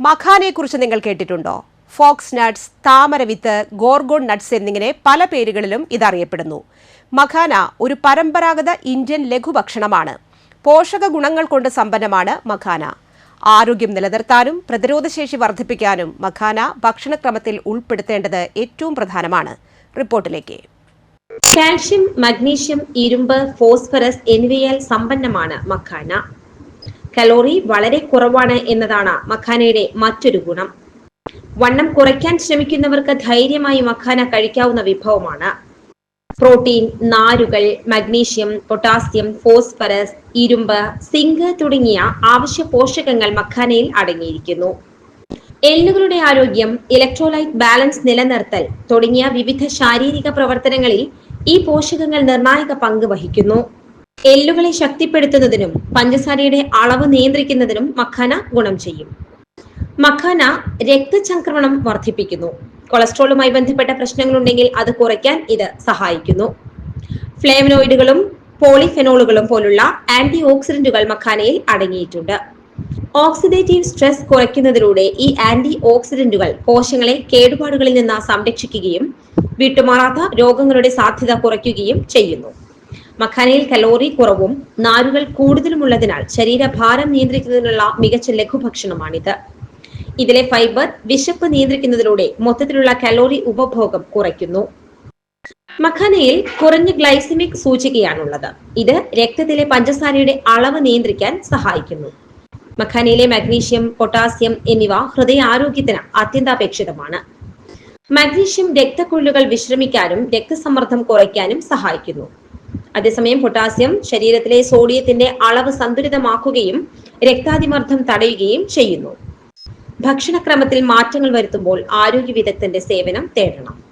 മഖാനയെക്കുറിച്ച് നിങ്ങൾ കേട്ടിട്ടുണ്ടോ? Fox nuts, താമരവിത്ത്, Gorgon nuts എന്നിങ്ങനെ പല പേരുകളിലും ഇതറിയപ്പെടുന്നു. മഖാന ഒരു പരമ്പരാഗത ഇന്ത്യൻ ലഘുഭക്ഷണമാണ്. പോഷക ഗുണങ്ങൾ കൊണ്ട് സമ്പന്നമാണ് മഖാന. ആരോഗ്യം നിലനിർത്താനും പ്രതിരോധശേഷി വർദ്ധിപ്പിക്കാനും മഖാന ഭക്ഷണക്രമത്തിൽ ഉൾപ്പെടുത്തേണ്ടത് ഏറ്റവും പ്രധാനമാണ്. റിപ്പോർട്ടിലേക്ക്. കാൽഷ്യം, മഗ്നീഷ്യം, ഇരുമ്പ്, ഫോസ്ഫറസ് എന്നിവയാൽ സമ്പന്നമാണ് മഖാന. കലോറി വളരെ കുറവാണ് എന്നതാണ് മഖാനയുടെ മറ്റൊരു ഗുണം. വണ്ണം കുറയ്ക്കാൻ ശ്രമിക്കുന്നവർക്ക് ധൈര്യമായി മഖാന കഴിക്കാവുന്ന വിഭവമാണ്. പ്രോട്ടീൻ, നാരുകൾ, മഗ്നീഷ്യം, പൊട്ടാസ്യം, ഫോസ്ഫറസ്, ഇരുമ്പ്, സിങ്ക് തുടങ്ങിയ ആവശ്യ പോഷകങ്ങൾ മഖാനയിൽ അടങ്ങിയിരിക്കുന്നു. എല്ലുകളുടെ ആരോഗ്യം, ഇലക്ട്രോലൈറ്റ് ബാലൻസ് നിലനിർത്തൽ തുടങ്ങിയ വിവിധ ശാരീരിക പ്രവർത്തനങ്ങളിൽ ഈ പോഷകങ്ങൾ നിർണായക പങ്ക് വഹിക്കുന്നു. എല്ലുകളെ ശക്തിപ്പെടുത്തുന്നതിനും പഞ്ചസാരയുടെ അളവ് നിയന്ത്രിക്കുന്നതിനും മഖാന ഗുണം ചെയ്യും. മഖാന രക്തചംക്രമണം വർദ്ധിപ്പിക്കുന്നു. കൊളസ്ട്രോളുമായി ബന്ധപ്പെട്ട പ്രശ്നങ്ങളുണ്ടെങ്കിൽ അത് കുറയ്ക്കാൻ ഇത് സഹായിക്കുന്നു. ഫ്ലേവനോയിഡുകളും പോളിഫെനോളുകളും പോലുള്ള ആന്റി ഓക്സിഡന്റുകൾ മഖാനയിൽ അടങ്ങിയിട്ടുണ്ട്. ഓക്സിഡേറ്റീവ് സ്ട്രെസ് കുറയ്ക്കുന്നതിലൂടെ ഈ ആന്റി ഓക്സിഡന്റുകൾ കോശങ്ങളെ കേടുപാടുകളിൽ നിന്ന് സംരക്ഷിക്കുകയും വിട്ടുമാറാത്ത രോഗങ്ങളുടെ സാധ്യത കുറയ്ക്കുകയും ചെയ്യുന്നു. മഖാനയിൽ കലോറി കുറവും നാരുകൾ കൂടുതലുമുള്ളതിനാൽ ശരീരഭാരം നിയന്ത്രിക്കുന്നതിനുള്ള മികച്ച ലഘുഭക്ഷണമാണിത്. ഇതിലെ ഫൈബർ വിശപ്പ് നിയന്ത്രിക്കുന്നതിലൂടെ മൊത്തത്തിലുള്ള കലോറി ഉപഭോഗം കുറയ്ക്കുന്നു. മഖാനയിൽ കുറഞ്ഞ ഗ്ലൈസമിക് സൂചികയാണുള്ളത്. ഇത് രക്തത്തിലെ പഞ്ചസാരയുടെ അളവ് നിയന്ത്രിക്കാൻ സഹായിക്കുന്നു. മഖാനയിലെ മഗ്നീഷ്യം, പൊട്ടാസ്യം എന്നിവ ഹൃദയാരോഗ്യത്തിന് അത്യന്താപേക്ഷിതമാണ്. മഗ്നീഷ്യം രക്തക്കൊള്ളുകൾ വിശ്രമിക്കാനും രക്തസമ്മർദ്ദം കുറയ്ക്കാനും സഹായിക്കുന്നു. അതേസമയം പൊട്ടാസ്യം ശരീരത്തിലെ സോഡിയത്തിന്റെ അളവ് സന്തുലിതമാക്കുകയും രക്താതിമർദ്ദം തടയുകയും ചെയ്യുന്നു. ഭക്ഷണക്രമത്തിൽ മാറ്റങ്ങൾ വരുത്തുമ്പോൾ ആരോഗ്യ വിദഗ്ധന്റെ സേവനം തേടണം.